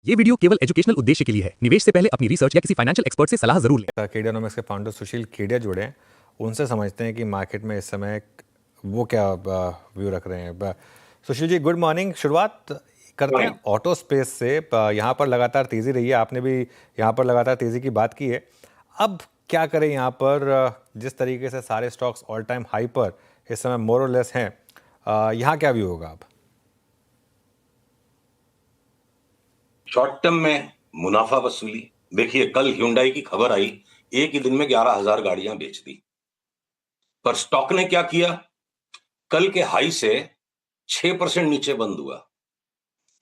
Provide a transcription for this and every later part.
ये वीडियो केवल एजुकेशनल उद्देश्य के लिए है। निवेश से पहले अपनी रिसर्च या किसी फाइनेंशियल एक्सपर्ट से सलाह जरूर लें। केडियानोमिक्स के फाउंडर सुशील केडिया जुड़े हैं, उनसे समझते हैं कि मार्केट में इस समय वो क्या व्यू रख रहे हैं। Sushil ji, good morning. शुरुआत करते हैं ऑटो स्पेस से। यहाँ पर लगातार तेज़ी रही है, आपने भी यहाँ पर लगातार तेज़ी की बात की है। अब क्या करें यहाँ पर, जिस तरीके से सारे स्टॉक्स ऑल टाइम हाई पर इस समय मोर और लेस हैं, यहाँ क्या व्यू होगा अब? शॉर्ट टर्म में मुनाफा वसूली। देखिए, कल ह्युंडई की खबर आई, एक ही दिन में 11,000 गाड़ियां बेच दी। पर स्टॉक ने क्या किया? कल के हाई से 6% नीचे बंद हुआ।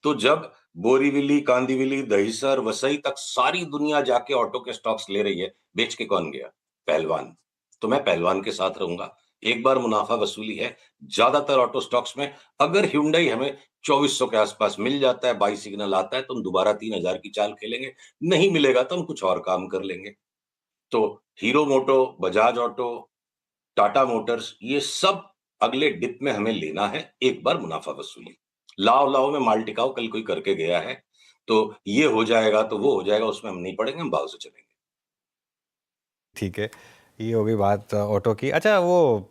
तो जब बोरीवली, कांदिवली, दहिसर, वसई तक सारी दुनिया जाके ऑटो के स्टॉक्स ले रही है, बेच के कौन गया? पहलवान। तो मैं पहलवान के साथ रहूंगा। एक बार मुनाफा वसूली है ज्यादातर ऑटो स्टॉक्स में। अगर ह्युंडई हमें 2400 के आसपास मिल जाता है, बाई सिग्नल आता है, तो हम दोबारा 3000 की चाल खेलेंगे। नहीं मिलेगा तो हम कुछ और काम कर लेंगे। तो हीरो मोटो, बजाज ऑटो, टाटा मोटर्स, ये सब अगले डिप में हमें लेना है। एक बार मुनाफा वसूली लाओ लाओ में माल टिकाओ कल कोई करके गया है, तो ये हो जाएगा तो वो हो जाएगा, उसमें हम नहीं पड़ेंगे, हम भाव से चलेंगे। ठीक है, ये हो गई बात ऑटो की। अच्छा, वो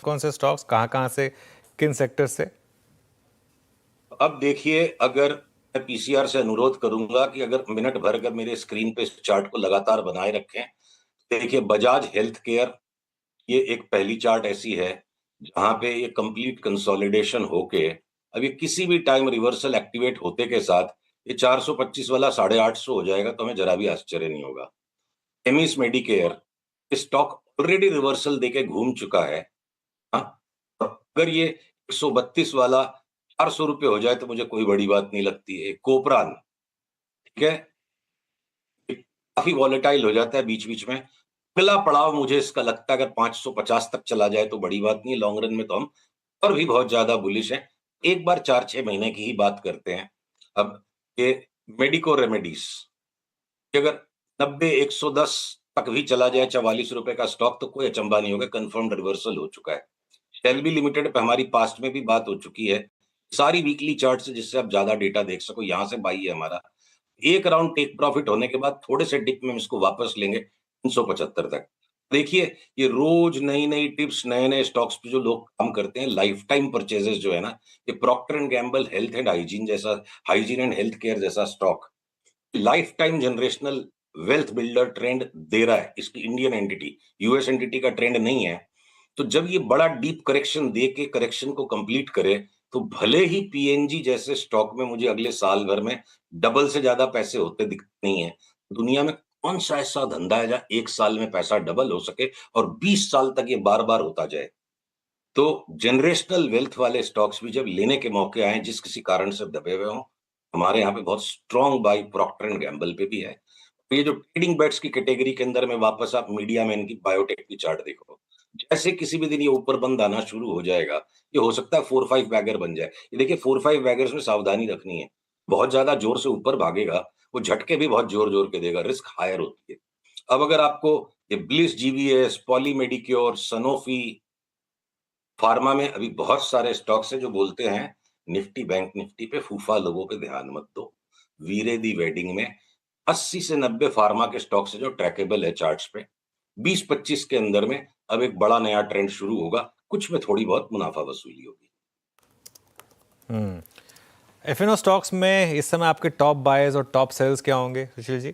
कौन से स्टॉक्स कहाँ कहाँ से, किन सेक्टर से? अब देखिए, अगर मैं पीसीआर से अनुरोध करूंगा कि अगर मिनट भर अगर मेरे स्क्रीन पे इस चार्ट को लगातार बनाए रखें। देखिए, बजाज हेल्थ केयर, ये एक पहली चार्ट ऐसी है जहां पे ये कंप्लीट कंसोलिडेशन होके अब ये किसी भी टाइम रिवर्सल एक्टिवेट होते के साथ ये 425 वाला 850 हो जाएगा, तो हमें जरा भी आश्चर्य नहीं होगा। Amiss Medicare stock already reversal देके घूम चुका है। हाँ, अगर ये 132 वाला 400 रुपये हो जाए तो मुझे कोई बड़ी बात नहीं लगती है। कोपरान, ठीक है, काफी वॉलेटाइल हो जाता है बीच बीच में। अगला पड़ाव मुझे इसका लगता है अगर 550 तक चला जाए तो बड़ी बात नहीं, लॉन्ग रन में तो हम और भी बहुत ज्यादा बुलिश हैं। एक बार 4-6 महीने की ही बात करते हैं। अब ये मेडिको रेमेडीज, अगर 90-110 तक भी चला जाए 44 रुपए का स्टॉक, तो कोई अचंभा नहीं होगा, कंफर्म्ड रिवर्सल हो चुका है। शेल्बी लिमिटेड पे हमारी पास्ट में भी बात हो चुकी है। सारी वीकली चार्ट से जिससे आप ज्यादा डेटा देख सको, यहां से बाई है हमारा। एक राउंड टेक प्रॉफिट होने के बाद थोड़े से डिप में हम इसको वापस लेंगे 375 तक। देखिए, ये रोज नई नई टिप्स, नए नए स्टॉक्स पे जो लोग काम करते हैं, लाइफ टाइम परचेजेस जो है ना, ये Procter and Gamble health and hygiene जैसा, हाइजीन एंड हेल्थ केयर जैसा stock life time generational wealth builder trend दे रहा है। इसकी इंडियन एंटिटी, यूएस एंटिटी का ट्रेंड नहीं है। तो जब ये बड़ा डीप करेक्शन दे के करेक्शन को कंप्लीट करे, तो भले ही पीएनजी जैसे स्टॉक में मुझे अगले साल भर में डबल से ज्यादा पैसे होते दिखते नहीं है। दुनिया में कौन सा ऐसा धंधा है जहां एक साल में पैसा डबल हो सके और 20 साल तक ये बार बार होता जाए? तो जनरेशनल वेल्थ वाले स्टॉक्स भी जब लेने के मौके आए, जिस किसी कारण से दबे हुए हों, हमारे यहाँ पे बहुत strong buy Procter and Gamble पे भी है। तो ये जो ट्रेडिंग बेट्स की कैटेगरी के अंदर में वापस आप मीडिया मैन की बायोटेक की चार्ट देखो, जैसे किसी भी दिन ये ऊपर बंद आना शुरू हो जाएगा, ये हो सकता है 4-5 वैगर बन जाए। ये देखिए, 4-5 वैगर्स में सावधानी रखनी है। बहुत ज्यादा जोर से ऊपर भागेगा, वो झटके भी बहुत जोर जोर के देगा, रिस्क हायर होती है। अब अगर आपको ये ब्लिस, जीवीएस, पॉली मेडिक्योर, सनोफी, फार्मा में अभी बहुत सारे स्टॉक्स हैं जो बोलते हैं निफ्टी, बैंक निफ्टी पे फूफा लोगों पे ध्यान मत दो। वीरे दी वेडिंग में 80 से 90 फार्मा के स्टॉक्स है जो ट्रैकेबल है चार्ट्स पे। 20-25 के अंदर में अब एक बड़ा नया ट्रेंड शुरू होगा, कुछ में थोड़ी बहुत मुनाफा वसूली होगी। एफएनओ स्टॉक्स में इस समय आपके टॉप बायर्स और टॉप सेल्स क्या होंगे सुशील जी?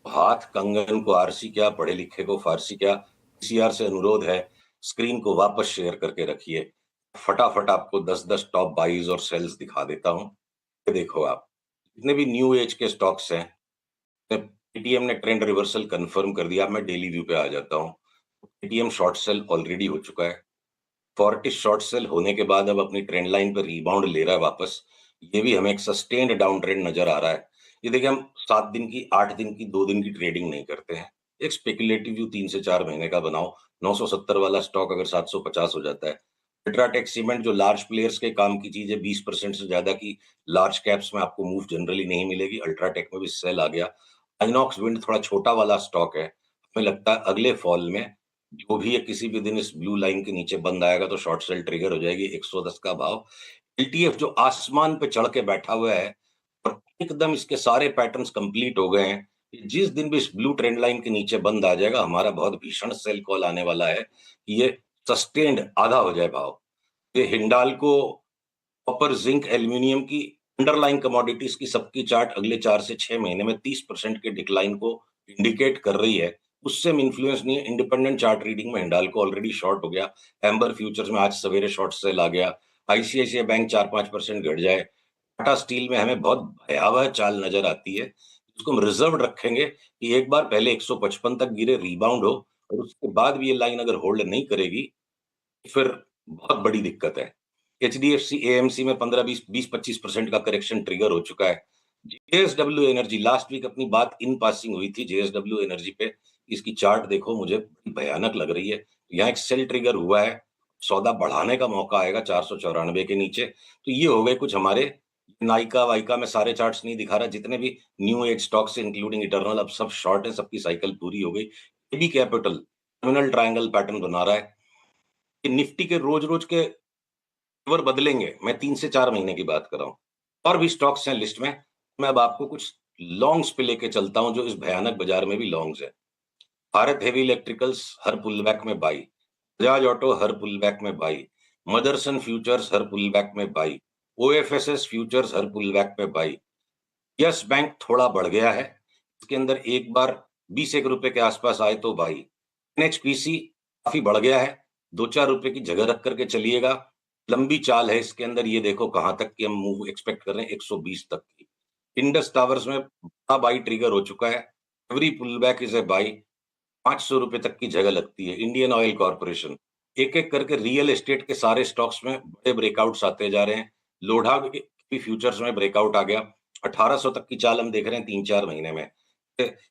हाथ कंगन को आरसी क्या, पढ़े लिखे को फारसी क्या। सीआर से अनुरोध है, स्क्रीन को वापस शेयर करके रखिए। फटाफट आपको 10-10 टॉप बाइज और सेल्स दिखा देता हूं। ये देखो, आप जितने भी न्यू एज के स्टॉक्स हैं, पेटीएम ने ट्रेंड रिवर्सल कंफर्म कर दिया। मैं डेली व्यू पे आ जाता हूँ। पेटीएम शॉर्ट सेल ऑलरेडी हो चुका है। फोर्टिस शॉर्ट सेल होने के बाद अब अपनी ट्रेंड लाइन पर रिबाउंड ले रहा है वापस। ये भी हमें एक सस्टेन्ड डाउन ट्रेंड नजर आ रहा है। ये देखिए, हम 7 दिन की, 8 दिन की, 2 दिन की ट्रेडिंग नहीं करते हैं। एक स्पेकुलेटिव व्यू 3 से 4 महीने का बनाओ। 970 वाला स्टॉक अगर 750 हो जाता है। अल्ट्राटेक सीमेंट जो लार्ज प्लेयर्स के काम की चीज है, 20% से ज्यादा की लार्ज कैप्स में आपको मूव जनरली नहीं मिलेगी। अल्ट्राटेक में भी सेल आ गया। आइनॉक्स विंड थोड़ा छोटा वाला स्टॉक है, हमें लगता है अगले फॉल में जो भी है किसी भी दिन इस ब्लू लाइन के नीचे बंद आएगा तो शॉर्ट सेल ट्रिगर हो जाएगी। 110 का भाव। एलटीएफ जो आसमान पे चढ़ के बैठा हुआ है, और एकदम इसके सारे पैटर्न्स कंप्लीट हो गए हैं। जिस दिन भी इस ब्लू ट्रेंड लाइन के नीचे बंद आ जाएगा, हमारा बहुत भीषण सेल कॉल आने वाला है कि ये सस्टेन्ड आधा हो जाए भाव। ये हिंडाल्को, कॉपर, जिंक, एल्यूमीनियम की अंडरलाइंग कमोडिटीज की सबकी चार्ट अगले 4 से 6 महीने में 30% के डिक्लाइन को इंडिकेट कर रही है। उससे इन्फ्लुएंस नहीं है। इंडिपेंडेंट चार्ट रीडिंग में हिंडाल्को ऑलरेडी शॉर्ट हो गया। एम्बर फ्यूचर्स में आज सवेरे शॉर्ट सेल आ गया। आईसीआईसीआई बैंक 4-5% घट जाए। टाटा स्टील में हमें बहुत भयावह चाल नजर आती है। इसको हम रिजर्व रखेंगे कि एक बार पहले 155 तक गिरे, रिबाउंड हो, और उसके बाद भी ये लाइन अगर होल्ड नहीं करेगी, फिर बहुत बड़ी दिक्कत है। एचडीएफसी एएमसी में 15-20-25% का करेक्शन ट्रिगर हो चुका है। जेएसडब्ल्यू एनर्जी लास्ट वीक अपनी बात इन पासिंग हुई थी जेएसडब्ल्यू एनर्जी पे। इसकी चार्ट देखो, मुझे भयानक लग रही है। यहाँ एक सेल ट्रिगर हुआ है, सौदा बढ़ाने का मौका आएगा 494 के नीचे। तो ये हो गए कुछ हमारे नाइका वाइका में सारे चार्ट्स नहीं दिखा रहा, जितने भी new age stocks including Eternal अब सब शॉर्ट है, सबकी साइकिल पूरी हो गई। AB Capital terminal triangle pattern बना रहा है। निफ्टी के रोज-रोज के फ़ेवर बदलेंगे। मैं 3 से 4 महीने की बात कर रहा हूँ। और भी स्टॉक्स हैं लिस्ट में। मैं अब आपको कुछ लॉन्ग्स पे लेके चलता हूँ, जो इस भयानक बाजार में भी लॉन्ग्स हैं। भारत हेवी इलेक्ट्रिकल्स हर पुलबैक में बाई। बजाज ऑटो हर पुलबैक में बाई। मदरसन फ्यूचर्स हर पुलबैक में बाई। ओएफएसएस फ्यूचर्स हर पुलबैक में बाई। यस बैंक थोड़ा बढ़ गया है। इसके अंदर एक बार 20-1 रुपए के आसपास आए तो बाई। एनएचपीसी काफी बढ़ गया है। 2-4 रुपए की जगह रख करके चलिएगा। लंबी चाल है इसके अंदर, ये देखो कहां तक की हम मूव एक्सपेक्ट कर रहे हैं, 120 तक की। इंडस टावर्स में बड़ा बाई ट्रिगर हो चुका है। Every pull back is a buy. 500 रुपए तक की जगह लगती है। इंडियन ऑयल कॉर्पोरेशन, एक एक करके रियल एस्टेट के सारे स्टॉक्स में बड़े ब्रेकआउट्स आते जा रहे हैं। लोढ़ा के भी फ्यूचर्स में ब्रेकआउट आ गया। 1800 तक की चाल हम देख रहे हैं 3-4 महीने में।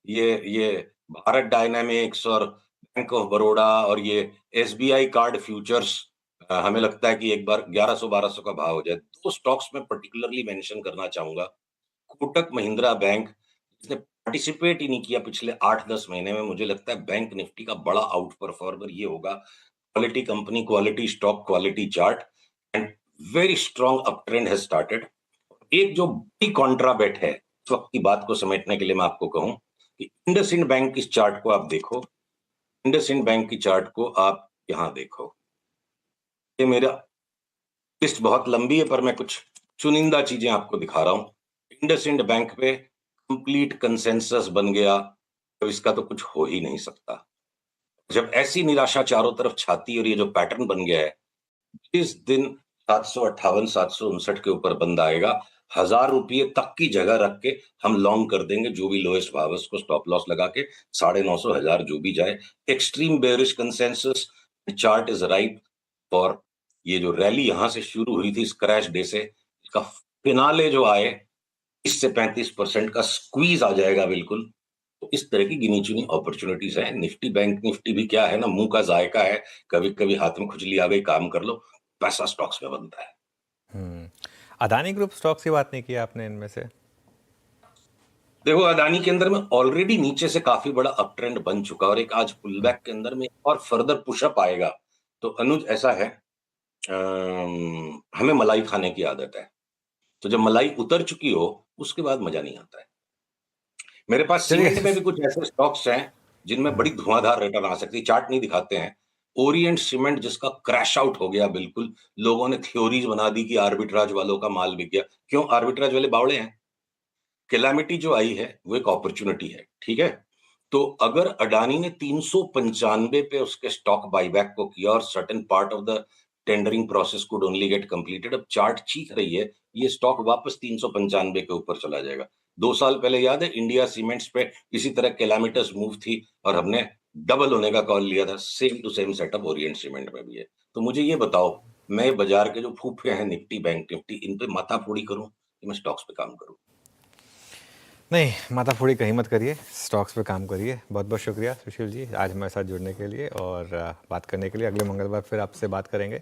ये भारत डायनामिक्स और बैंक ऑफ बड़ौदा और ये एसबीआई कार्ड फ्यूचर्स, हमें लगता है कि एक बार 1100-1200 का भाव हो जाए। 2 स्टॉक्स में पर्टिकुलरली मेंशन करना चाहूंगा। कोटक महिंद्रा बैंक, जिसने पार्टिसिपेट ही नहीं किया पिछले 8-10 महीने में, मुझे लगता है बैंक निफ्टी का बड़ा आउट परफॉर्मर ये होगा। Quality company, quality stock, quality chart, and very strong up trend has started. एक जो बड़ी कॉन्ट्रा बेट है इस वक्त की बात को समेटने के लिए, मैं आपको कहूं कि इंडसइंड बैंक की चार्ट को आप देखो। इंडसइंड बैंक की चार्ट को आप यहां देखो। ये मेरा लिस्ट बहुत लंबी है, पर मैं कुछ चुनिंदा चीजें आपको दिखा रहा हूं। इंडसइंड बैंक पे कंप्लीट कंसेंसस बन गया, तो इसका तो कुछ हो ही नहीं सकता। जब ऐसी निराशा चारों तरफ छाती और ये जो पैटर्न बन गया है, जिस दिन 758-759 के ऊपर बंद आएगा, 1000 रुपये तक की जगह रख के हम लॉन्ग कर देंगे। जो भी लोएस्ट भाव है उसको स्टॉप लॉस लगा के 950 1000 जो भी जाए। Extreme bearish consensus chart is right for ये जो रैली यहां से शुरू हुई थी क्रैश डे से, इसका फिनाले जो आए 30 से 35% का स्क्वीज आ जाएगा बिल्कुल। तो इस तरह की गिनी चुनी अपॉर्चुनिटीज है। निफ्टी बैंक निफ्टी भी क्या है ना, मुंह का जायका है। कभी कभी हाथ में खुजली आ गई, काम कर लो, पैसा स्टॉक्स में बनता है। अदानी ग्रुप स्टॉक्स की बात नहीं की आपने इनमें से? देखो, अदानी के अंदर में ऑलरेडी नीचे से काफी बड़ा अप ट्रेंड बन चुका, और एक आज पुलबैक के अंदर में और फर्दर पुशअप आएगा। तो अनुज ऐसा है, हमें मलाई खाने की आदत है। तो जब मलाई उतर चुकी हो उसके बाद मजा नहीं आता है। मेरे पास चलिए। सीमेंट में भी कुछ ऐसे स्टॉक्स हैं जिनमें बड़ी धुआंधार रिटर्न आ सकती है। चार्ट नहीं दिखाते हैं। ओरिएंट सीमेंट जिसका क्रैश आउट हो गया बिल्कुल, लोगों ने थ्योरीज बना दी कि आर्बिट्राज वालों का माल बिक गया। क्यों? आर्बिट्राज वाले बावड़े हैं। कैलामिटी जो आई है वो एक अपॉर्चुनिटी है, ठीक है। तो अगर अडानी ने 395 पे उसके स्टॉक बाईबैक को किया और certain part of the tendering process could only get completed, अब चार्ट चीख रही है, ये स्टॉक वापस 395 के ऊपर चला जाएगा। 2 साल पहले याद है इंडिया सीमेंट्स पे इसी तरह कैलामिटस मूव थी और हमने डबल होने का कॉल लिया था। Same to same setup Orient Cement में भी है। तो मुझे ये बताओ, मैं बाजार के जो फूफे हैं निफ्टी बैंक निफ्टी, इन पे माथा फोड़ी करूं कि मैं स्टॉक्स पे काम करूं? नहीं, माथा फोड़ी कहीं मत करिए, स्टॉक्स पे काम करिए। बहुत बहुत शुक्रिया सुशील जी आज हमारे साथ जुड़ने के लिए और बात करने के लिए। अगले मंगलवार फिर आपसे बात करेंगे।